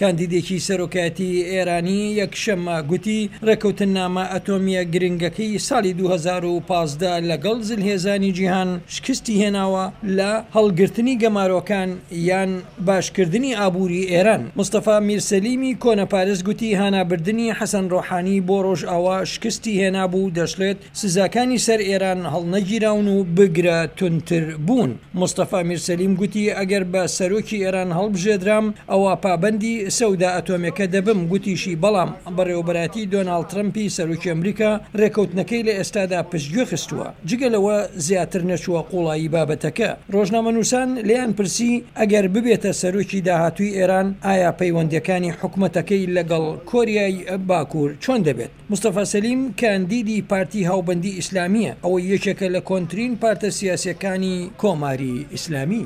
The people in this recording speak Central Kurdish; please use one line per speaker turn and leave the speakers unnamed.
کاندیدێکی سەرۆکایەتی ئێرانی یەکشەممە گوتی ڕێکەوتنامە ئەتۆمیە گرنگەکەی ساڵی 2015 لەگەڵ زلهێزانی جیهان شکستی هێناوە لە هەڵگرتنی گەمارۆکان یان باشکردنی ئابووری ئێران. مستەفا میرسەلیمی کۆنەپارێز گوتی هانابردنی حەسەن ڕۆحانی بۆ ڕۆژئاوا شکستی هێنابوو دەشڵێت سزاکانی سەر ئێران هەڵنەگیراون و بگرە تونتر بوون. مستەفا میرسەلیم گوتی ئەگەر بە سەرۆکی ئێران هەڵبژێدرام ئەوە پابەندی سەودا ئەتۆمەکە دەبم. گوتیشی بەڵام بەڕێوەبەراتی دۆناڵد ترەمپی سەرۆکی ئەمریکا ڕێکەوتنەکەی لە ئێستادا پشتگوێ خستووە. جگەلەوە زیاتر نەچووە قوڵایی بابەتەکە. ڕۆژنامەنووسان لێیان پرسی ئەگەر ببێتە سەرۆکی داهاتووی ئێران ئایا پەیوەندەکانی حکوومەتەکەی لەگەڵ کۆریای باکوور چۆن دەبێت؟ مستەفا سەلیم کاندیدی پارتی هاوبەندی ئیسلامیە، ئەوە یەکێکە لە کۆنترین پارتە سیاسیەکانی کۆماری ئیسلامی.